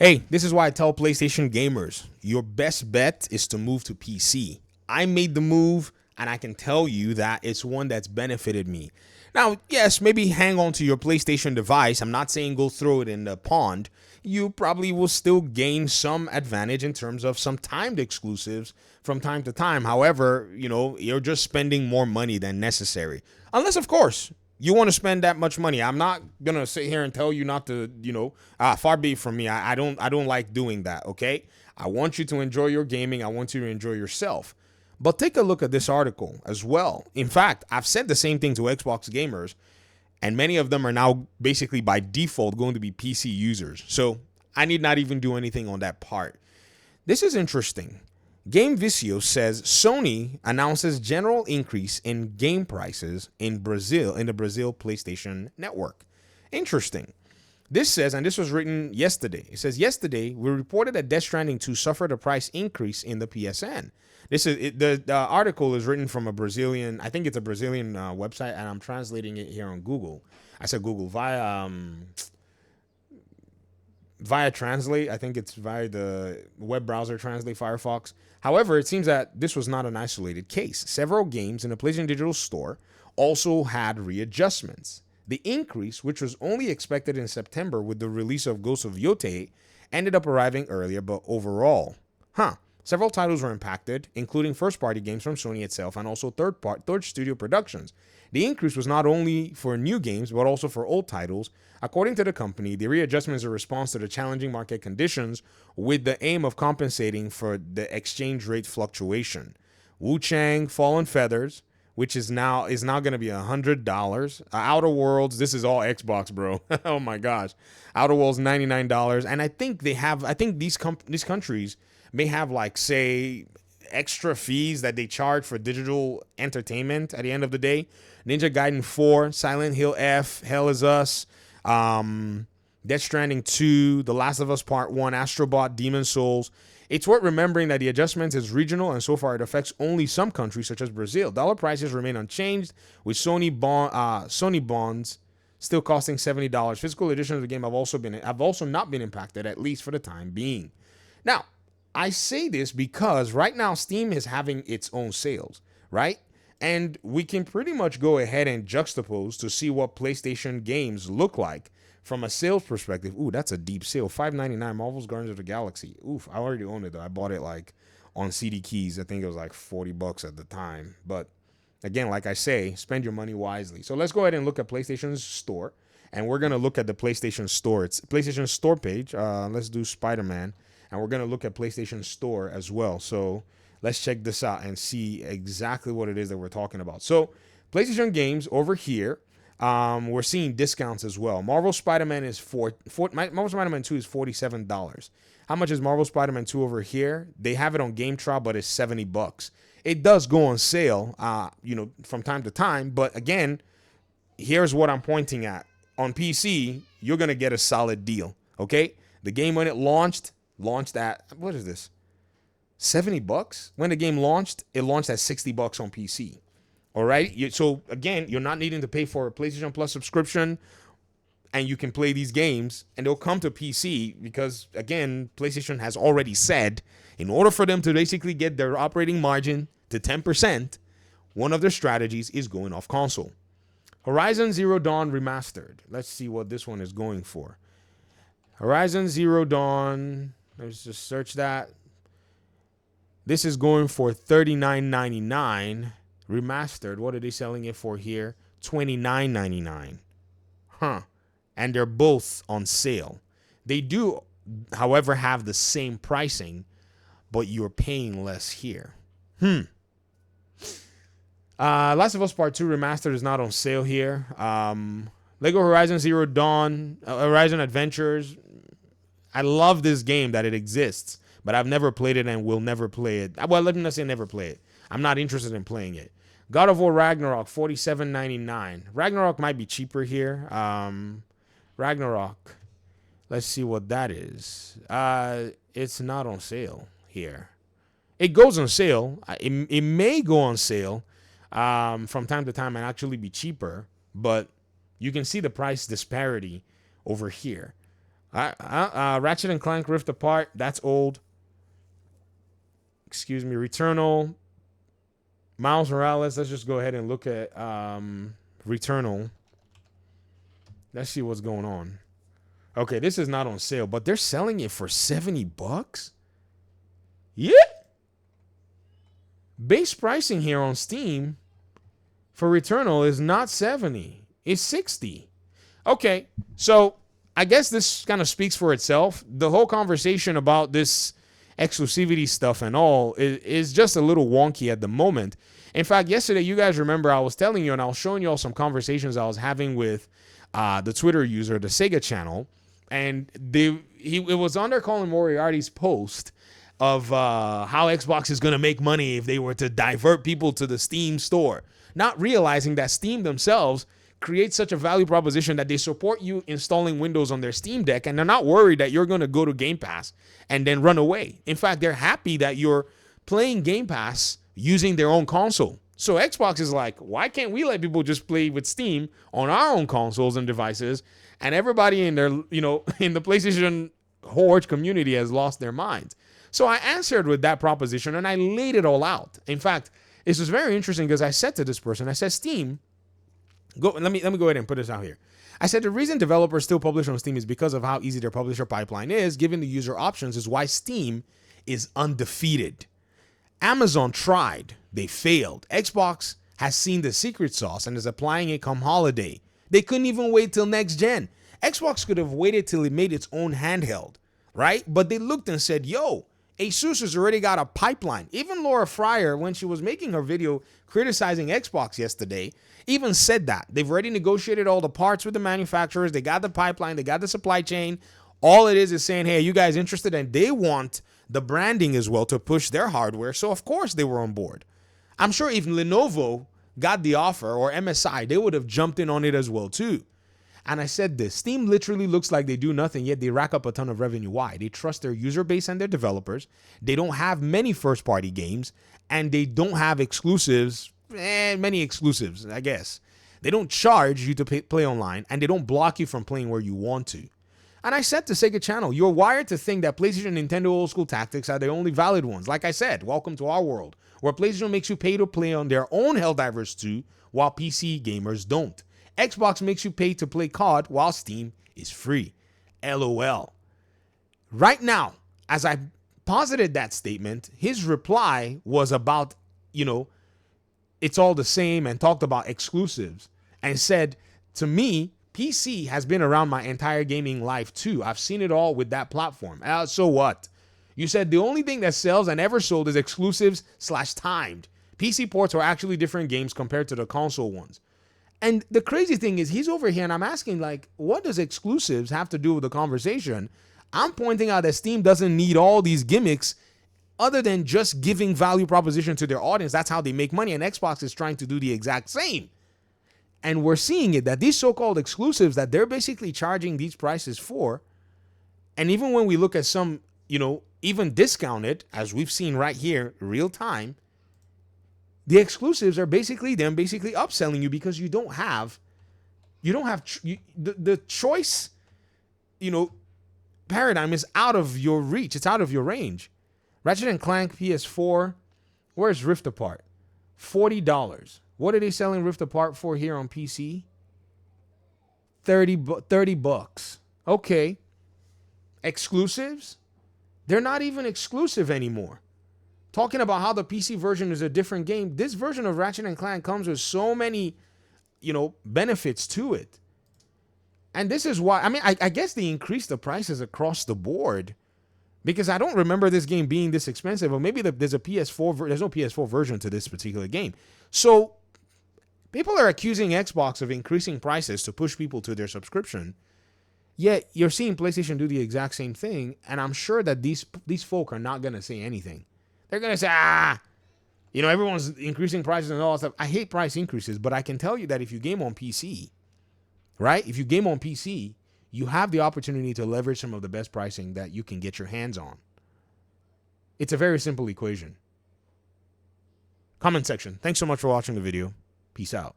Hey, this is why I tell PlayStation gamers your best bet is to move to PC. I made the move and I can tell you that it's one that's benefited me. Now, yes, maybe hang on to your PlayStation device. I'm not saying go throw it in the pond. You probably will still gain some advantage in terms of some timed exclusives from time to time. However, you're just spending more money than necessary. Unless, of course, you want to spend that much money. I'm not gonna sit here and tell you not to, far be it from me. I don't like doing that. Okay, I want you to enjoy your gaming. I want you to enjoy yourself. But take a look at this article as well. In fact, I've said the same thing to Xbox gamers, and many of them are now basically by default going to be PC users. So I need not even do anything on that part. This is interesting. Game Vicio says Sony announces general increase in game prices in Brazil in the Brazil PlayStation network. Interesting. This says, and this was written yesterday. It says yesterday we reported that Death Stranding 2 suffered a price increase in the PSN. The article is written from a Brazilian, I think it's a Brazilian website, and I'm translating it here on Google. I said Google via Translate. I think it's via the web browser Translate Firefox. However, it seems that this was not an isolated case. Several games in the PlayStation Digital Store also had readjustments. The increase, which was only expected in September with the release of Ghost of Yotei, ended up arriving earlier, but overall, several titles were impacted, including first-party games from Sony itself and also third studio productions. The increase was not only for new games, but also for old titles. According to the company, the readjustment is a response to the challenging market conditions with the aim of compensating for the exchange rate fluctuation. Wu Chang, Fallen Feathers, which is now going to be $100. Outer Worlds, this is all Xbox, bro. Oh my gosh, Outer Worlds $99, and I think these countries may have, like, say, extra fees that they charge for digital entertainment at the end of the day. Ninja Gaiden 4, Silent Hill F, Hell is Us, Death Stranding 2, The Last of Us Part 1, Astrobot, Demon Souls. It's worth remembering that the adjustment is regional, and so far it affects only some countries such as Brazil. Dollar prices remain unchanged, with Sony bonds still costing $70. Physical editions of the game have also not been impacted, at least for the time being. Now, I say this because right now Steam is having its own sales, right? And we can pretty much go ahead and juxtapose to see what PlayStation games look like from a sales perspective. Ooh, that's a deep sale. $5.99 Marvel's Guardians of the Galaxy. Oof, I already own it though. I bought it like on CD keys. I think it was like $40 at the time. But again, like I say, spend your money wisely. So let's go ahead and look at PlayStation's store. And we're gonna look at the PlayStation Store. It's PlayStation Store page. Let's do Spider-Man, and we're gonna look at PlayStation Store as well. So let's check this out and see exactly what it is that we're talking about. So PlayStation games over here, we're seeing discounts as well. Marvel Spider-Man is Marvel Spider-Man 2 is $47. How much is Marvel Spider-Man 2 over here? They have it on Game Trial, but it's $70. It does go on sale, from time to time. But again, here's what I'm pointing at. On PC, you're gonna get a solid deal. Okay, the game when it launched at, what is this, $70 when the game launched. It launched at $60 on PC. All right. So again, you're not needing to pay for a PlayStation Plus subscription, and you can play these games, and they'll come to PC because, again, PlayStation has already said in order for them to basically get their operating margin to 10%, one of their strategies is going off console. Horizon Zero Dawn Remastered. Let's see what this one is going for. Horizon Zero Dawn. Let's just search that. This is going for $39.99. Remastered. What are they selling it for here? $29.99. And they're both on sale. They do, however, have the same pricing, but you're paying less here. Last of Us Part 2 Remastered is not on sale here. Lego Horizon Zero Dawn, Horizon Adventures. I love this game that it exists, but I've never played it and will never play it. Well, let me not say never play it. I'm not interested in playing it. God of War Ragnarok, $47.99. Ragnarok might be cheaper here. Ragnarok. Let's see what that is. It's not on sale here. It goes on sale. It may go on sale from time to time and actually be cheaper, but you can see the price disparity over here. Ratchet and Clank Rift Apart, that's old. Excuse me, Returnal. Miles Morales, let's just go ahead and look at Returnal. Let's see what's going on. Okay, this is not on sale, but they're selling it for $70. Yeah. Base pricing here on Steam for Returnal is not 70. It's 60. Okay, so I guess this kind of speaks for itself. The whole conversation about this exclusivity stuff and all is just a little wonky at the moment. In fact, yesterday, you guys remember I was telling you and I was showing you all some conversations I was having with the Twitter user, the Sega channel, and it was under Colin Moriarty's post of how Xbox is going to make money if they were to divert people to the Steam store, not realizing that Steam themselves creates such a value proposition that they support you installing Windows on their Steam Deck, and they're not worried that you're going to go to Game Pass and then run away. In fact, they're happy that you're playing Game Pass using their own console. So Xbox is like, why can't we let people just play with Steam on our own consoles and devices? And everybody in their, in the PlayStation Horde community has lost their minds. So I answered with that proposition and I laid it all out. In fact, this was very interesting because I said to this person, I said, Steam, let me go ahead and put this out here. I said the reason developers still publish on Steam is because of how easy their publisher pipeline is. Giving the user options is why Steam is undefeated. Amazon tried. They failed. Xbox has seen the secret sauce and is applying it come holiday. They couldn't even wait till next gen. Xbox could have waited till it made its own handheld, right? But they looked and said, yo, Asus has already got a pipeline. Even Laura Fryer, when she was making her video criticizing Xbox yesterday, even said that. They've already negotiated all the parts with the manufacturers. They got the pipeline. They got the supply chain. All it is saying, hey, are you guys interested? And they want the branding as well to push their hardware. So, of course, they were on board. I'm sure if Lenovo got the offer or MSI, they would have jumped in on it as well, too. And I said this, Steam literally looks like they do nothing, yet they rack up a ton of revenue. Why? They trust their user base and their developers. They don't have many first-party games, and they don't have exclusives, many exclusives, I guess. They don't charge you to play online, and they don't block you from playing where you want to. And I said to Sega Channel, you're wired to think that PlayStation and Nintendo old school tactics are the only valid ones. Like I said, welcome to our world, where PlayStation makes you pay to play on their own Helldivers 2, while PC gamers don't. Xbox makes you pay to play COD while Steam is free. LOL. Right now, as I posited that statement, his reply was about, it's all the same and talked about exclusives and said, to me, PC has been around my entire gaming life too. I've seen it all with that platform. So what? You said the only thing that sells and ever sold is exclusives/timed. PC ports are actually different games compared to the console ones. And the crazy thing is he's over here and I'm asking, like, what does exclusives have to do with the conversation? I'm pointing out that Steam doesn't need all these gimmicks other than just giving value proposition to their audience. That's how they make money. And Xbox is trying to do the exact same. And we're seeing it that these so-called exclusives that they're basically charging these prices for, and even when we look at some, even discounted, as we've seen right here, real time, the exclusives are basically them upselling you because the choice, paradigm is out of your reach. It's out of your range. Ratchet and Clank PS4, where's Rift Apart? $40. What are they selling Rift Apart for here on PC? $30. Okay. Exclusives? They're not even exclusive anymore. Talking about how the PC version is a different game. This version of Ratchet and Clank comes with so many, benefits to it. And this is why, I guess they increased the prices across the board because I don't remember this game being this expensive, or maybe there's a PS4, there's no PS4 version to this particular game. So people are accusing Xbox of increasing prices to push people to their subscription. Yet you're seeing PlayStation do the exact same thing. And I'm sure that these folk are not going to say anything. They're going to say, everyone's increasing prices and all that stuff. I hate price increases, but I can tell you that if you game on PC, right? If you game on PC, you have the opportunity to leverage some of the best pricing that you can get your hands on. It's a very simple equation. Comment section. Thanks so much for watching the video. Peace out.